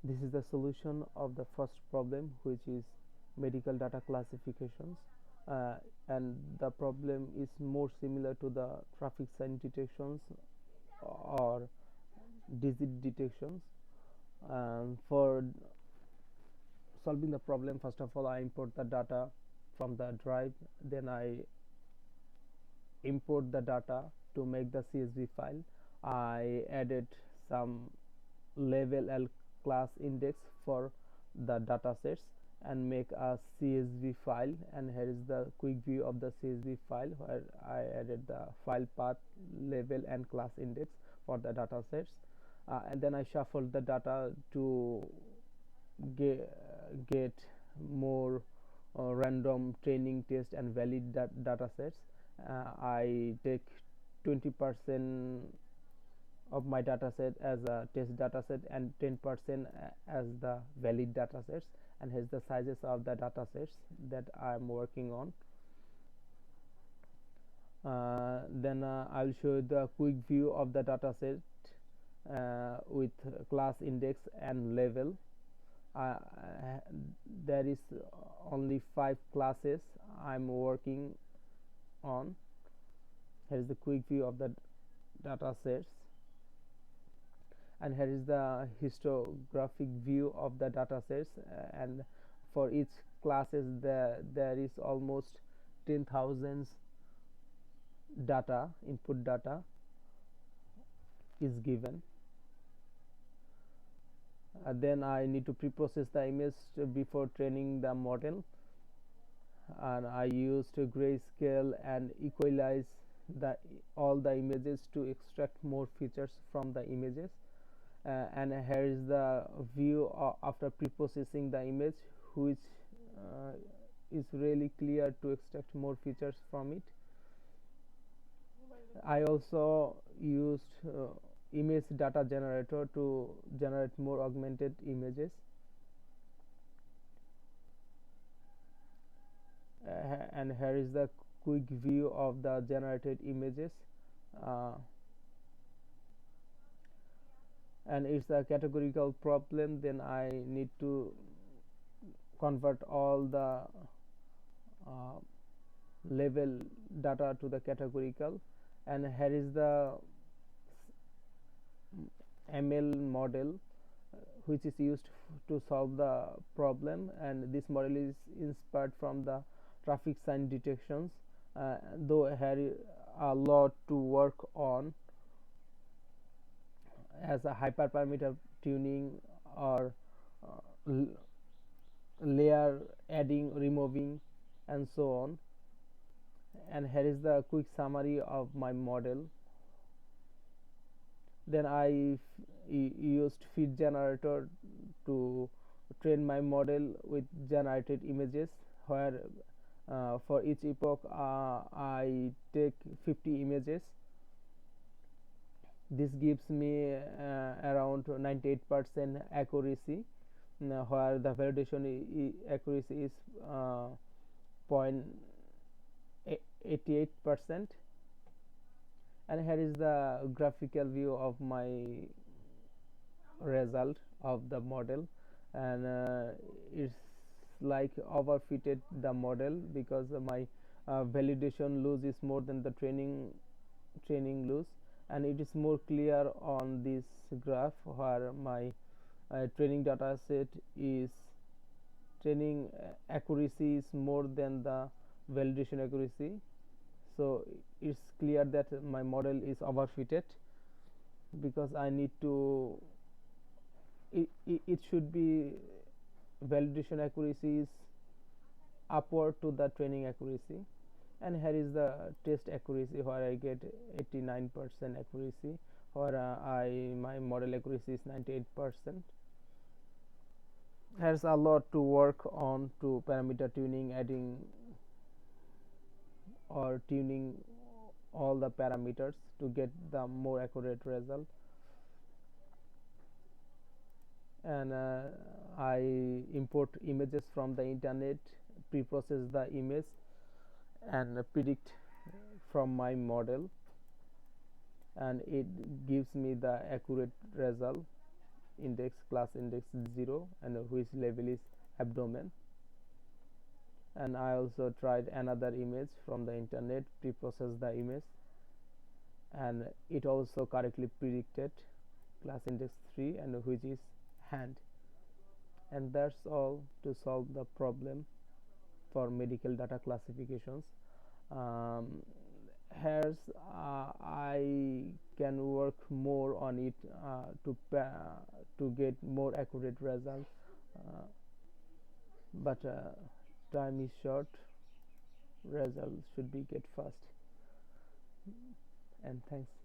This is the solution of the first problem, which is medical data classifications, uh, and the problem is more similar to the traffic sign detections or disease detections. For solving the problem, first of all, I import the data from the drive, then I import the data to make the CSV file. I added some level L class index for the data sets and make a CSV file, and here is the quick view of the CSV file where I added the file path, level and class index for the data sets, and then I shuffle the data to get more random training test and valid data sets. I take 20% of my data set as a test data set and 10% as the valid data sets, and here's the sizes of the data sets that I'm working on. Then I'll show you the quick view of the data set with class index and level. There is only 5 classes I'm working on. Here's the quick view of the data sets, and here is the histographic view of the data sets, and for each classes there is almost 10,000 data input data is given. Then I need to pre-process the image before training the model, and I used grayscale and equalize all the images to extract more features from the images. And here is the view after pre-processing the image, which is really clear to extract more features from it. I also used image data generator to generate more augmented images. And here is the quick view of the generated images, and it's a categorical problem. Then I need to convert all the level data to the categorical, and here is the ML model which is used to solve the problem, and this model is inspired from the traffic sign detections, though here is a lot to work on as a hyperparameter tuning or layer adding, removing, and so on. And here is the quick summary of my model. Then I used feed generator to train my model with generated images, where for each epoch I take 50 images. This gives me around 98% accuracy, where the validation accuracy is 0.88%. And here is the graphical view of my result of the model, and it's like overfitted the model because my validation loss is more than the training loss, and it is more clear on this graph where my training data set is training accuracy is more than the validation accuracy. So it's clear that my model is overfitted, because I need to it should be validation accuracy is upward to the training accuracy. And here is the test accuracy, where I get 89% accuracy, where my model accuracy is 98%. There's a lot to work on to parameter tuning, adding or tuning all the parameters to get the more accurate result. And I import images from the internet, pre-process the image, and predict from my model, and it gives me the accurate result index, class index 0, and which level is abdomen. And I also tried another image from the internet, pre-processed the image, and it also correctly predicted class index 3, and which is hand. And that's all to solve the problem for medical data classifications. um, Here's I can work more on it to get more accurate results, uh, but time is short. Results should be get fast. And thanks.